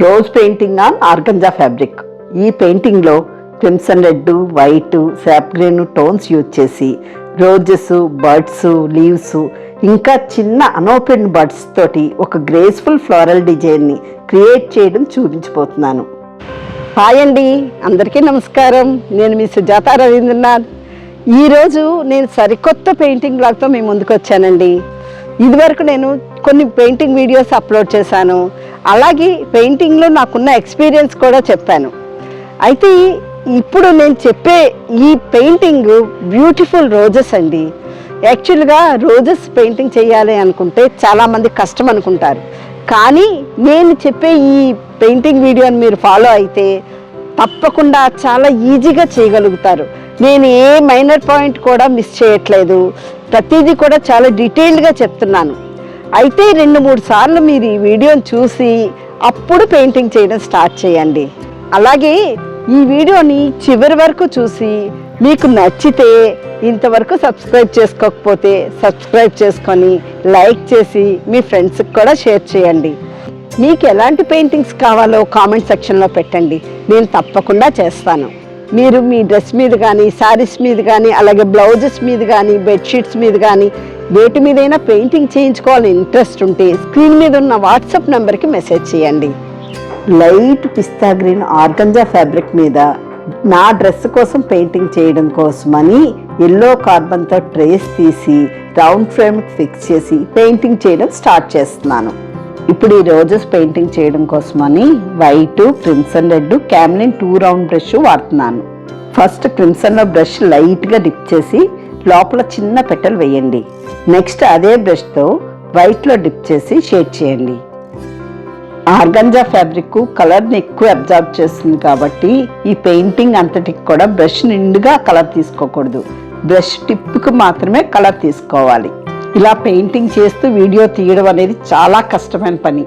Rose painting on organza fabric. ఈ పెయింటింగ్లో crimson red, white, సాప్ green tones use చేసి roses, birds, leaves ఇంకా చిన్న అనోపెన్ బర్డ్స్ తోటి ఒక గ్రేస్ఫుల్ ఫ్లోరల్ డిజైన్ని క్రియేట్ చేయడం చూపించబోతున్నాను. హాయ్ అండి, అందరికీ నమస్కారం. నేను మీ సుజాత రవీంద్రనాథ్. ఈరోజు నేను సరికొత్త పెయింటింగ్ బ్లాగ్తో మీ ముందుకు వచ్చానండి. ఇదివరకు నేను కొన్ని పెయింటింగ్ వీడియోస్ అప్లోడ్ చేశాను, అలాగే పెయింటింగ్లో నాకున్న ఎక్స్పీరియన్స్ కూడా చెప్పాను. అయితే ఇప్పుడు నేను చెప్పే ఈ పెయింటింగ్ బ్యూటిఫుల్ రోజెస్ అండి. యాక్చువల్గా రోజెస్ పెయింటింగ్ చేయాలి అనుకుంటే చాలామంది కష్టం అనుకుంటారు, కానీ నేను చెప్పే ఈ పెయింటింగ్ వీడియోని మీరు ఫాలో అయితే తప్పకుండా చాలా ఈజీగా చేయగలుగుతారు. నేను ఏ మైనర్ పాయింట్ కూడా మిస్ చేయట్లేదు, ప్రతిదీ కూడా చాలా డీటెయిల్డ్గా చెప్తున్నాను. అయితే 2-3 సార్లు మీరు ఈ వీడియోని చూసి అప్పుడు పెయింటింగ్ చేయడం స్టార్ట్ చేయండి. అలాగే ఈ వీడియోని చివరి వరకు చూసి మీకు నచ్చితే ఇంతవరకు సబ్స్క్రైబ్ చేసుకోకపోతే సబ్స్క్రైబ్ చేసుకొని లైక్ చేసి మీ ఫ్రెండ్స్కి కూడా షేర్ చేయండి. మీకు ఎలాంటి పెయింటింగ్స్ కావాలో కామెంట్ సెక్షన్లో పెట్టండి, నేను తప్పకుండా చేస్తాను. మీరు మీ డ్రెస్ మీద కానీ, శారీస్ మీద కానీ, అలాగే బ్లౌజెస్ మీద కానీ, బెడ్షీట్స్ మీద కానీ వేటి మీదైనా పెయింటింగ్ చేయించుకోవాలని ఇంట్రెస్ట్ ఉంటే స్క్రీన్ మీద ఉన్న వాట్సాప్ నెంబర్కి మెసేజ్ చేయండి. లైట్ పిస్తా గ్రీన్ ఆర్గంజా ఫ్యాబ్రిక్ మీద నా డ్రెస్ కోసం పెయింటింగ్ చేయడం కోసమని ఎల్లో కార్బన్తో ట్రేస్ తీసి రౌండ్ ఫ్రేమ్కి ఫిక్స్ చేసి పెయింటింగ్ చేయడం స్టార్ట్ చేస్తున్నాను. ఇప్పుడు ఈ రోజెస్ పెయింటింగ్ చేయడం కోసమని white, crimson red, Camlin 2 round brush వాడుతున్నాను. ఫస్ట్ క్రిమ్సన్లో బ్రష్ లైట్గా డిప్ చేసి లోపల చిన్న పెటల్ వేయండి. నెక్స్ట్ అదే బ్రష్తో వైట్లో డిప్ చేసి షేడ్ చేయండి. ఆర్గంజా ఫ్యాబ్రిక్ కలర్ని ఎక్కువ అబ్జర్వ్ చేస్తుంది కాబట్టి ఈ పెయింటింగ్ అంతటికి కూడా బ్రష్ నిండుగా కలర్ తీసుకోకూడదు, బ్రష్ టిప్కి మాత్రమే కలర్ తీసుకోవాలి. ఇలా పెయింటింగ్ చేస్తూ వీడియో తీయడం అనేది చాలా కష్టమైన పని.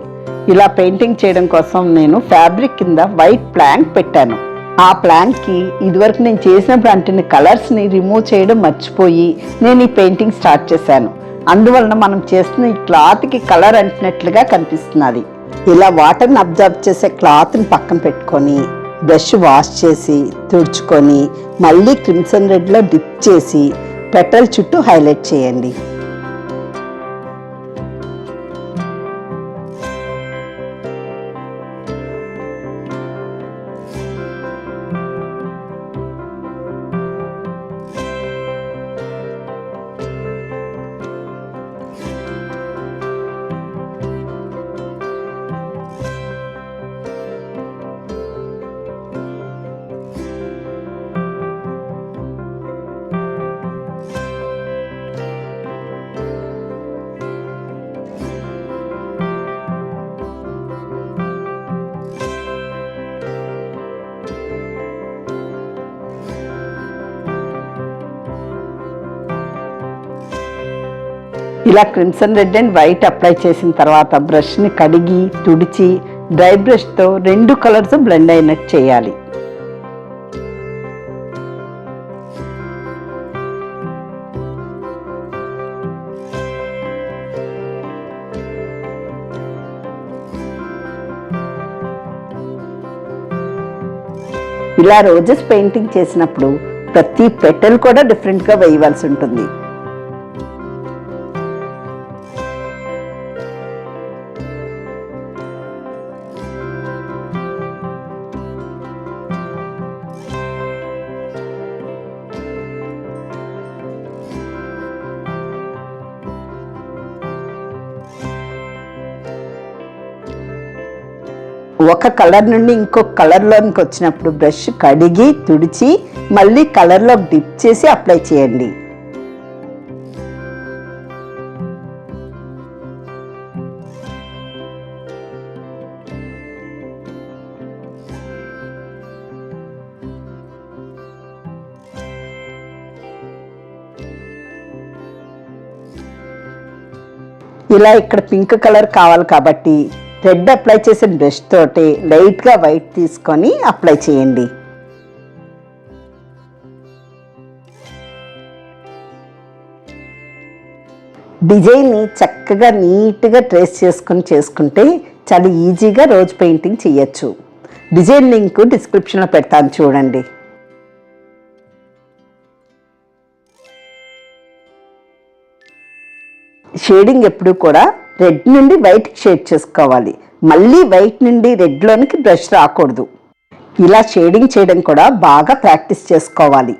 ఇలా పెయింటింగ్ చేయడం కోసం నేను ఫ్యాబ్రిక్ కింద వైట్ ప్లాంక్ పెట్టాను. ఆ ప్లాంక్కి ఇదివరకు నేను చేసినప్పుడు అంటిన కలర్స్ని రిమూవ్ చేయడం మర్చిపోయి నేను ఈ పెయింటింగ్ స్టార్ట్ చేశాను. అందువలన మనం చేస్తున్న ఈ క్లాత్కి కలర్ అంటినట్లుగా కనిపిస్తున్నది. ఇలా వాటర్ని అబ్జర్వ్ చేసే క్లాత్ని పక్కన పెట్టుకొని బ్రష్ వాష్ చేసి తుడుచుకొని మళ్ళీ క్రిమ్సన్ రెడ్లో డిప్ చేసి పెటల్ చుట్టూ హైలైట్ చేయండి. ఇలా crimson red and white apply చేసిన తర్వాత బ్రష్ని కడిగి తుడిచి డ్రై బ్రష్తో 2 కలర్స్ బ్లెండ్ అయినట్టు చేయాలి. ఇలా రోజెస్ పెయింటింగ్ చేసినప్పుడు ప్రతి పెటల్ కూడా డిఫరెంట్గా వేయవలసి ఉంటుంది. ఒక కలర్ నుండి ఇంకొక కలర్లోకి వచ్చినప్పుడు బ్రష్ కడిగి తుడిచి మళ్ళీ కలర్లో డిప్ చేసి అప్లై చేయండి. ఇలా ఇక్కడ పింక్ కలర్ కావాలి కాబట్టి రెడ్ అప్లై చేసిన బ్రష్ తోటి లైట్గా వైట్ తీసుకొని అప్లై చేయండి. డిజైన్ని చక్కగా నీట్గా ట్రేస్ చేసుకుంటే చాలా ఈజీగా రోజ్ పెయింటింగ్ చేయొచ్చు. డిజైన్ లింక్ డిస్క్రిప్షన్లో పెడతాను చూడండి. షేడింగ్ ఎప్పుడు కూడా రెడ్ నుండి వైట్కి షేడ్ చేసుకోవాలి. మళ్ళీ వైట్ నుండి రెడ్లోనికి బ్రష్ రాకూడదు. ఇలా షేడింగ్ చేయడం కూడా బాగా ప్రాక్టీస్ చేసుకోవాలి.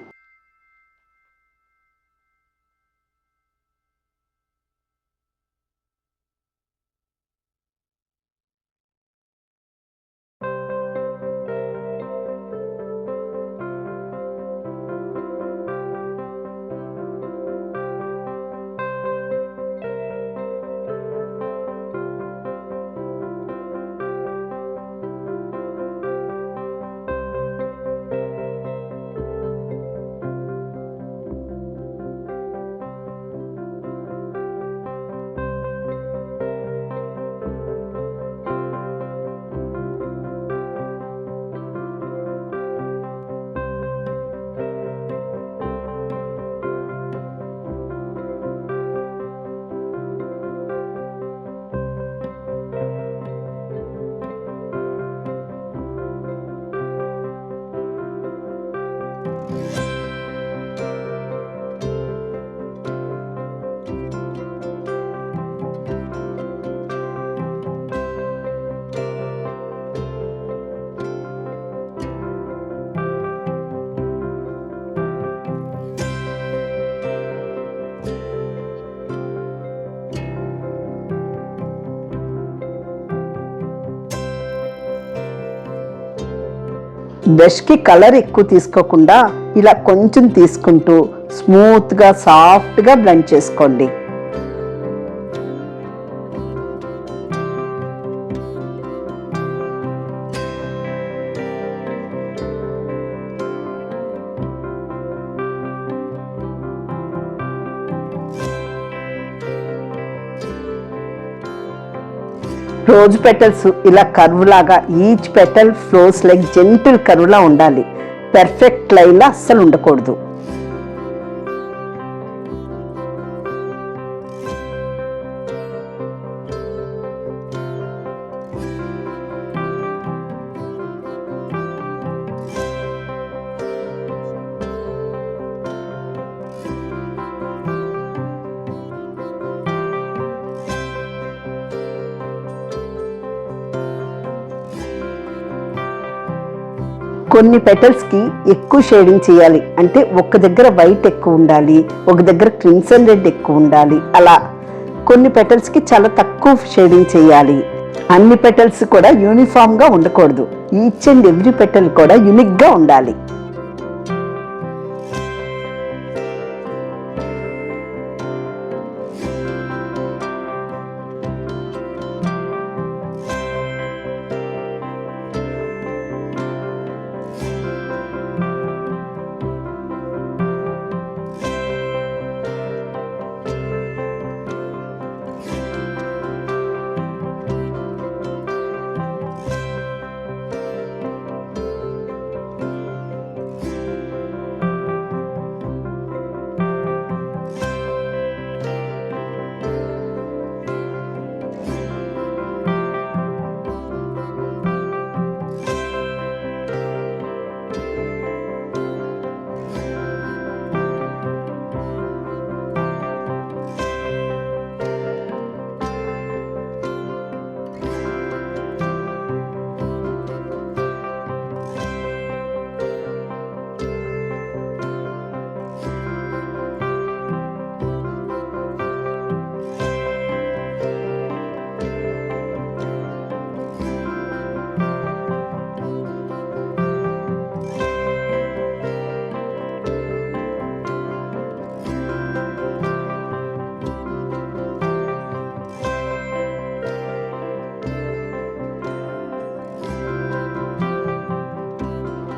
బ్రష్కి కలర్ ఎక్కువ తీసుకోకుండా ఇలా కొంచెం తీసుకుంటూ స్మూత్గా సాఫ్ట్గా బ్లెండ్ చేసుకోండి. రోజ్ పెటల్స్ ఇలా కర్వ్ లాగా each petal flows like gentle కర్వ్లా ఉండాలి. పెర్ఫెక్ట్ లైన్లా అస్సలు ఉండకూడదు. కొన్ని పెటల్స్కి ఎక్కువ షేడింగ్ చేయాలి అంటే ఒక దగ్గర వైట్ ఎక్కువ ఉండాలి, ఒక దగ్గర క్రిమ్సన్ రెడ్ ఎక్కువ ఉండాలి. అలా కొన్ని పెటల్స్కి చాలా తక్కువ షేడింగ్ చేయాలి. అన్ని పెటల్స్ కూడా యూనిఫామ్గా ఉండకూడదు. ఈచ్ అండ్ ఎవ్రీ పెటల్ కూడా యూనిక్గా ఉండాలి.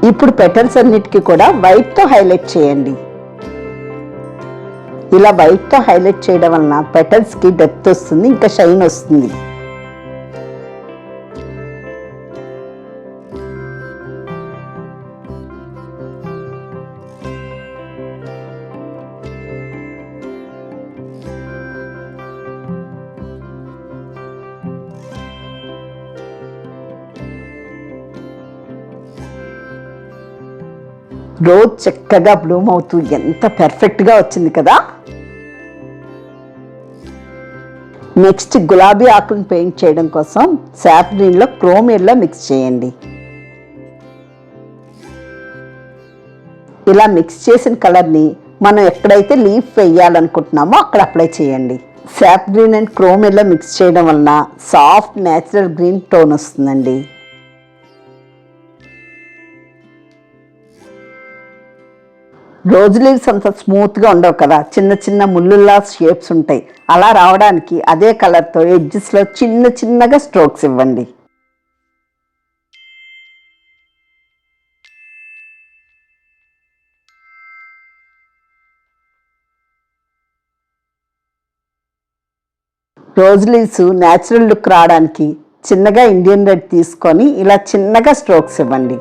ఇప్పుడు పెటల్స్ అన్నిటికీ కూడా వైట్తో హైలైట్ చేయండి. ఇలా వైట్తో హైలైట్ చేయడం వలన పెటల్స్కి డెప్త్ వస్తుంది, ఇంకా షైన్ వస్తుంది. రోజ్ చక్కగా బ్లూమ్ అవుతూ ఎంత పర్ఫెక్ట్గా వచ్చింది కదా. నెక్స్ట్ గులాబీ ఆకులను పెయింట్ చేయడం కోసం సాప్ గ్రీన్లో క్రోమ్ ఎల్లో మిక్స్ చేయండి. ఇలా మిక్స్ చేసిన కలర్ని మనం ఎక్కడైతే లీఫ్ వేయాలనుకుంటున్నామో అక్కడ అప్లై చేయండి. Sap green and chrome yellow mix చేయడం వలన సాఫ్ట్ న్యాచురల్ గ్రీన్ టోన్ వస్తుందండి. రోజ్ లీవ్స్ అంత స్మూత్గా ఉండవు కదా, చిన్న చిన్న ముళ్ళుల్లా షేప్స్ ఉంటాయి. అలా రావడానికి అదే కలర్తో ఎడ్జెస్లో చిన్న చిన్నగా స్ట్రోక్స్ ఇవ్వండి. రోజ్ లీవ్స్ న్యాచురల్ లుక్ రావడానికి చిన్నగా ఇండియన్ రెడ్ తీసుకొని ఇలా చిన్నగా స్ట్రోక్స్ ఇవ్వండి.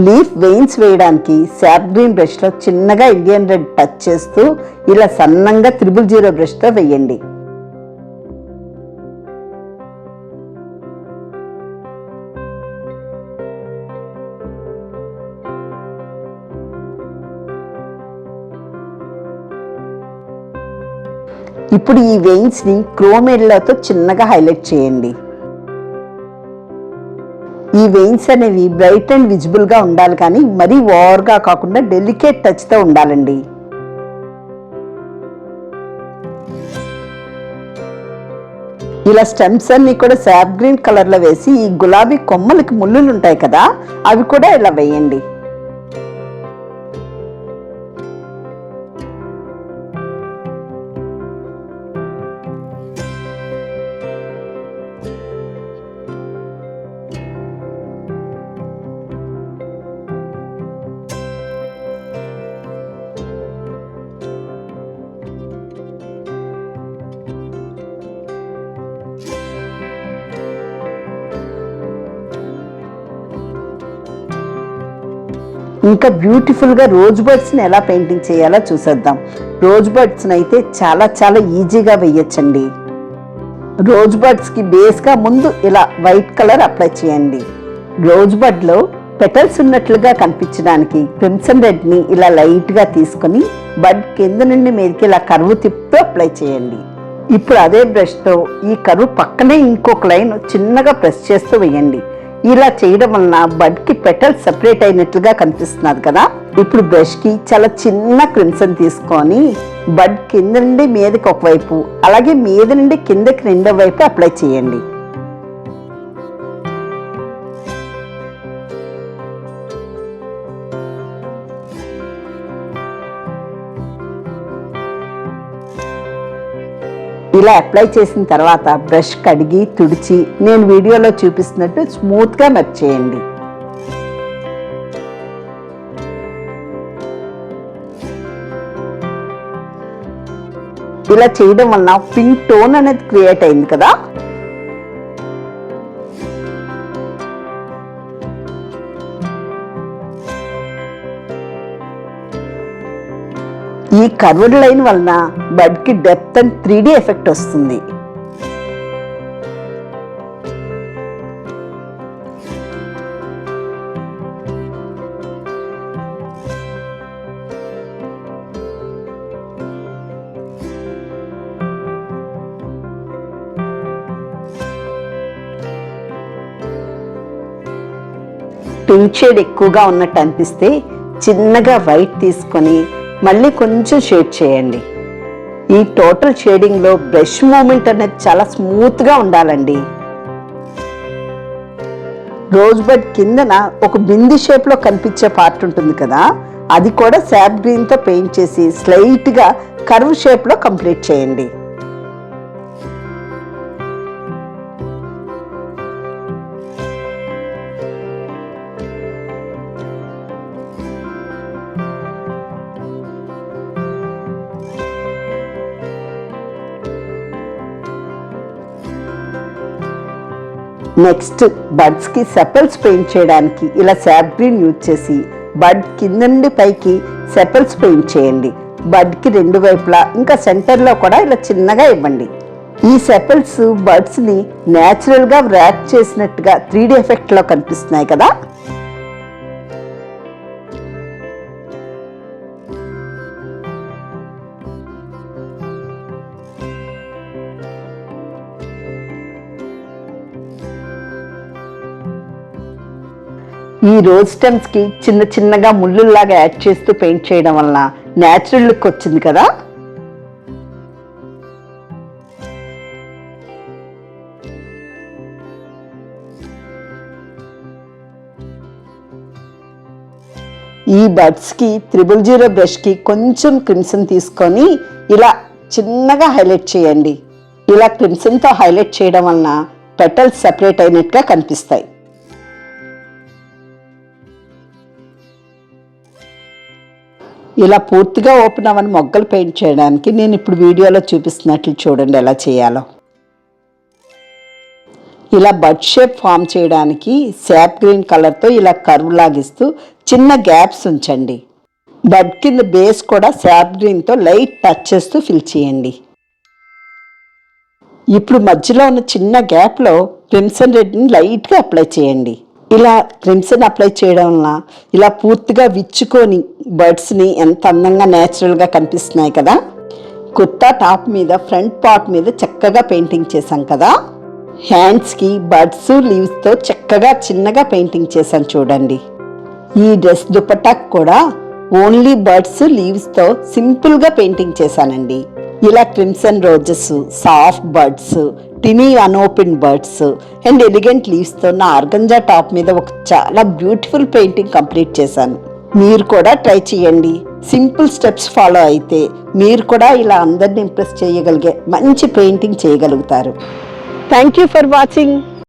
లీఫ్ వెయిన్స్ వేయడానికి సాప్ గ్రీన్ బ్రష్లో చిన్నగా ఇండియన్ రెడ్ టచ్ చేస్తూ ఇలా సన్నంగా 000 బ్రష్తో వేయండి. ఇప్పుడు ఈ వెయిన్స్ని క్రోమ్ ఎల్లోతో చిన్నగా హైలైట్ చేయండి. ఈ వెయిన్స్ అనేవి బ్రైట్ అండ్ విజిబుల్గా ఉండాలి, కానీ మరీ ఓవర్గా కాకుండా డెలికేట్ టచ్తో ఉండాలండి. ఇలా స్టెమ్స్ అన్ని కూడా సాప్ గ్రీన్ కలర్లో వేసి ఈ గులాబీ కొమ్మలకి ముళ్ళులు ఉంటాయి కదా, అవి కూడా ఇలా వేయండి. ఇంకా బ్యూటిఫుల్గా రోజ్ బర్డ్స్ని ఎలా పెయింటింగ్ చేయాలో చూసేద్దాం. రోజ్ బర్డ్స్ని అయితే చాలా చాలా ఈజీగా వేయచ్చండి. రోజ్ బర్డ్స్కి బేస్గా ముందు ఇలా వైట్ కలర్ అప్లై చేయండి. రోజ్ బర్డ్లో పెటల్స్ ఉన్నట్లుగా కనిపించడానికి క్రిమ్సన్ రెడ్ని ఇలా లైట్గా తీసుకొని బడ్ కింద నుండి మీదకి ఇలా కర్వ్ తిప్పుతూ అప్లై చేయండి. ఇప్పుడు అదే బ్రష్తో ఈ కర్వ్ పక్కనే ఇంకొక లైన్ చిన్నగా ప్రెస్ చేస్తూ వేయండి. ఇలా చేయడం వలన బడ్కి పెటల్స్ సెపరేట్ అయినట్లుగా కనిపిస్తున్నది కదా. ఇప్పుడు బ్రష్కి చాలా చిన్న క్రిమ్సన్ తీసుకొని బడ్ కింద నుండి మీదకి ఒకవైపు, అలాగే మీద నుండి కిందకి రెండో వైపు అప్లై చేయండి. ఇలా అప్లై చేసిన తర్వాత బ్రష్ కడిగి తుడిచి నేను వీడియోలో చూపిస్తున్నట్టు స్మూత్గా మెర్జ్ చేయండి. ఇలా చేయడం వలన పింక్ టోన్ అనేది క్రియేట్ అయింది కదా. ఈ కర్వ్డ్ లైన్ వలన బడ్కి డెప్త్ అండ్ 3D ఎఫెక్ట్ వస్తుంది. పింక్ షేడ్ ఎక్కువగా ఉన్నట్టు అనిపిస్తే చిన్నగా వైట్ తీసుకొని మళ్ళీ కొంచెం షేడ్ చేయండి. ఈ టోటల్ షేడింగ్లో బ్రష్ మూమెంట్ అనేది చాలా స్మూత్గా ఉండాలండి. రోజ్ బడ్ కిందన ఒక బింది షేప్లో కనిపించే పార్ట్ ఉంటుంది కదా, అది కూడా సాప్ గ్రీన్తో పెయింట్ చేసి స్లైట్గా కర్వ్ షేప్లో కంప్లీట్ చేయండి. నెక్స్ట్ బడ్స్కి సెపల్స్ పెయింట్ చేయడానికి ఇలా సాప్ గ్రీన్ యూజ్ చేసి బడ్ కింద నుండి పైకి సెపల్స్ పెయింట్ చేయండి. బడ్కి రెండు వైపులా ఇంకా సెంటర్లో కూడా ఇలా చిన్నగా ఇవ్వండి. ఈ సెపల్స్ బర్డ్స్ని న్యాచురల్గా ర్యాప్ చేసినట్టుగా 3D ఎఫెక్ట్లో కనిపిస్తున్నాయి కదా. ఈ రోజ్ స్టెమ్స్కి చిన్న చిన్నగా ముళ్ళులాగా యాడ్ చేస్తూ పెయింట్ చేయడం వలన న్యాచురల్ లుక్ వచ్చింది కదా. ఈ బడ్స్కి 000 బ్రష్కి కొంచెం క్రిమ్సన్ తీసుకొని ఇలా చిన్నగా హైలైట్ చేయండి. ఇలా క్రిమ్సన్తో హైలైట్ చేయడం వలన పెటల్స్ సెపరేట్ అయినట్టుగా కనిపిస్తాయి. ఇలా పూర్తిగా ఓపెన్ అవ్వని మొగ్గలు పెయింట్ చేయడానికి నేను ఇప్పుడు వీడియోలో చూపిస్తున్నట్లు చూడండి ఎలా చేయాలో. ఇలా బడ్ షేప్ ఫామ్ చేయడానికి శాప్ గ్రీన్ కలర్తో ఇలా కర్వ్ లాగిస్తూ చిన్న గ్యాప్స్ ఉంచండి. బడ్ కింద బేస్ కూడా శాప్ గ్రీన్తో లైట్ టచ్ చేస్తూ ఫిల్ చేయండి. ఇప్పుడు మధ్యలో ఉన్న చిన్న గ్యాప్లో క్రిమ్సన్ రెడ్ని లైట్గా అప్లై చేయండి. ఇలా క్రిమ్సన్ అప్లై చేయడం వలన ఇలా పూర్తిగా విచ్చుకొని బర్డ్స్ని ఎంత అందంగా న్యాచురల్గా కనిపిస్తున్నాయి కదా. కుర్తా టాప్ మీద ఫ్రంట్ పార్ట్ మీద చక్కగా పెయింటింగ్ చేశాం కదా. హ్యాండ్స్కి బర్డ్స్ లీవ్స్తో చక్కగా చిన్నగా పెయింటింగ్ చేశాను చూడండి. ఈ డ్రెస్ దుపట్టాకు కూడా ఓన్లీ బర్డ్స్ లీవ్స్తో సింపుల్గా పెయింటింగ్ చేశానండి. ఇలా crimson roses, soft birds, tiny unopened birds and elegant లీవ్స్తో నా ఆర్గంజా టాప్ మీద ఒక చాలా బ్యూటిఫుల్ పెయింటింగ్ కంప్లీట్ చేశాను. మీరు కూడా ట్రై చేయండి. సింపుల్ స్టెప్స్ ఫాలో అయితే మీరు కూడా ఇలా అందరిని ఇంప్రెస్ చేయగలిగే మంచి పెయింటింగ్ చేయగలుగుతారు. Thank you for watching.